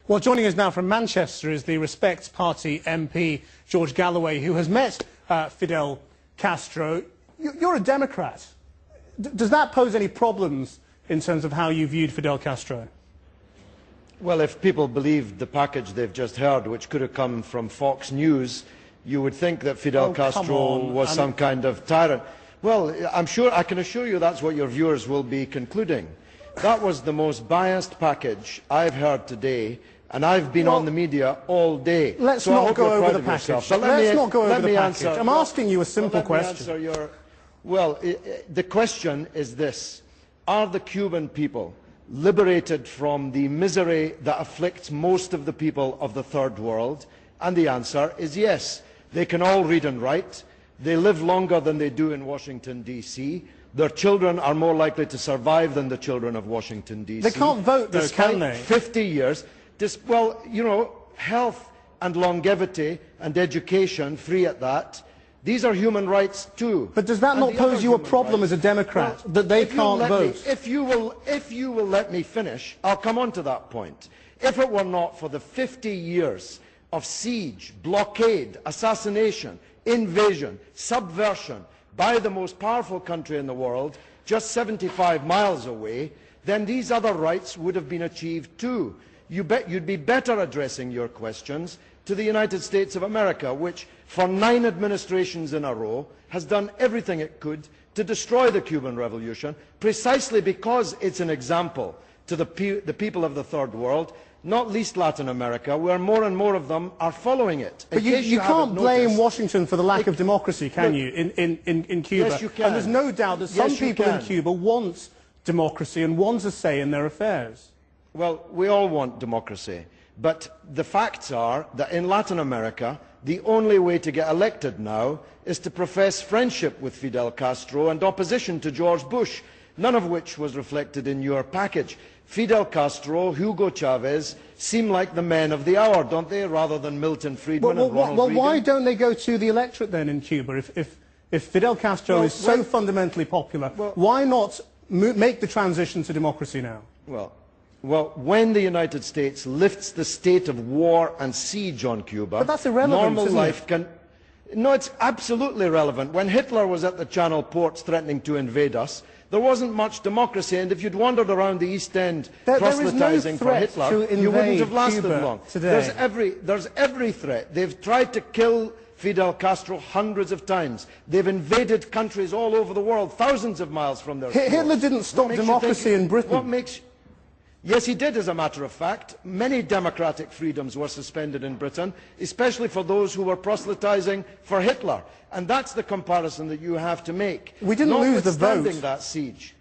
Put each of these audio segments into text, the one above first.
Well, joining us now from Manchester is the Respect Party MP, George Galloway, who has met Fidel Castro. You're a Democrat. Does that pose any problems in terms of how you viewed Fidel Castro? Well, if people believed the package they've just heard, which could have come from Fox News, you would think that Fidel Castro was some kind of tyrant. Well, I can assure you that's what your viewers will be concluding. That was the most biased package I've heard today, and I've been on the media all day. Let's not go over the package. Let's not go over the package. I'm asking you a simple question. The question is this: are the Cuban people liberated from the misery that afflicts most of the people of the third world? And the answer is yes. They can all read and write. They live longer than they do in Washington, D.C. Their children are more likely to survive than the children of Washington, D.C. They can't vote, though, can they? 50 years. Well, you know, health and longevity and education, free at that, these are human rights too. But does that not pose you a problem as a Democrat, that they can't vote? If you will let me finish, I'll come on to that point. If it were not for the 50 years of siege, blockade, assassination, invasion, subversion by the most powerful country in the world, just 75 miles away, then these other rights would have been achieved too. You'd be better addressing your questions to the United States of America, which for 9 administrations in a row has done everything it could to destroy the Cuban Revolution, precisely because it's an example to the people of the third world, not least Latin America, where more and more of them are following it. But you can't blame Washington for the lack of democracy, can you, in Cuba? Yes, you can. And there's no doubt that some people in Cuba want democracy and want a say in their affairs. Well, we all want democracy, but the facts are that in Latin America, the only way to get elected now is to profess friendship with Fidel Castro and opposition to George Bush, none of which was reflected in your package. Fidel Castro, Hugo Chavez seem like the men of the hour, don't they, rather than Milton Friedman and Ronald Reagan? Well, why don't they go to the electorate then in Cuba? If Fidel Castro is so fundamentally popular, why not make the transition to democracy now? Well, when the United States lifts the state of war and siege on Cuba, but that's irrelevant, normal life can... No, it's absolutely relevant. When Hitler was at the Channel ports threatening to invade us, there wasn't much democracy, and if you'd wandered around the East End proselytizing for Hitler, you wouldn't have lasted long. There's every threat. They've tried to kill Fidel Castro hundreds of times. They've invaded countries all over the world, thousands of miles from their shores. Hitler didn't stop democracy in Britain. Yes, he did, as a matter of fact. Many democratic freedoms were suspended in Britain, especially for those who were proselytizing for Hitler. And that's the comparison that you have to make. We didn't lose the vote. Notwithstanding that siege.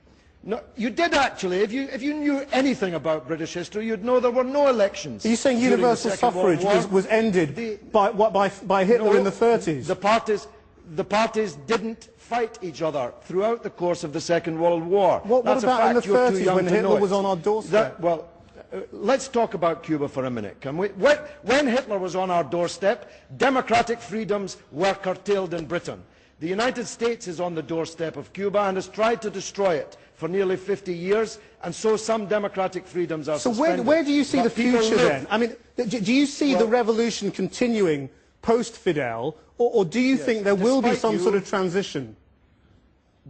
No, you did actually. If you knew anything about British history, you'd know there were no elections. Are you saying universal suffrage was ended by Hitler in the 30s? The parties didn't fight each other throughout the course of the Second World War. What about in the 30s when Hitler was on our doorstep? Let's talk about Cuba for a minute, can we? When Hitler was on our doorstep, democratic freedoms were curtailed in Britain. The United States is on the doorstep of Cuba and has tried to destroy it for nearly 50 years, and so some democratic freedoms are suspended. So where do you see the future then? I mean, do you see the revolution continuing post-Fidel, or do you think there will be some sort of transition?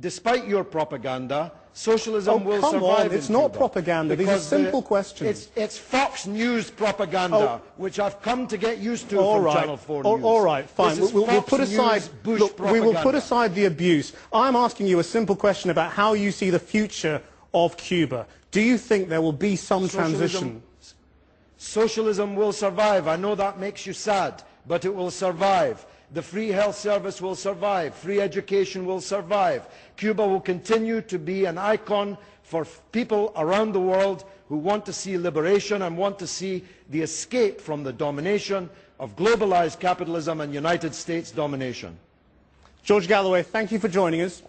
Despite your propaganda, socialism will survive in Cuba. Come on, it's not propaganda. These are simple questions. It's Fox News propaganda, which I've come to get used to from Channel 4 News. All right, fine. We'll put aside the abuse. I'm asking you a simple question about how you see the future of Cuba. Do you think there will be some transition? Socialism will survive. I know that makes you sad, but it will survive. The free health service will survive. Free education will survive. Cuba will continue to be an icon for people around the world who want to see liberation and want to see the escape from the domination of globalized capitalism and United States domination. George Galloway, thank you for joining us.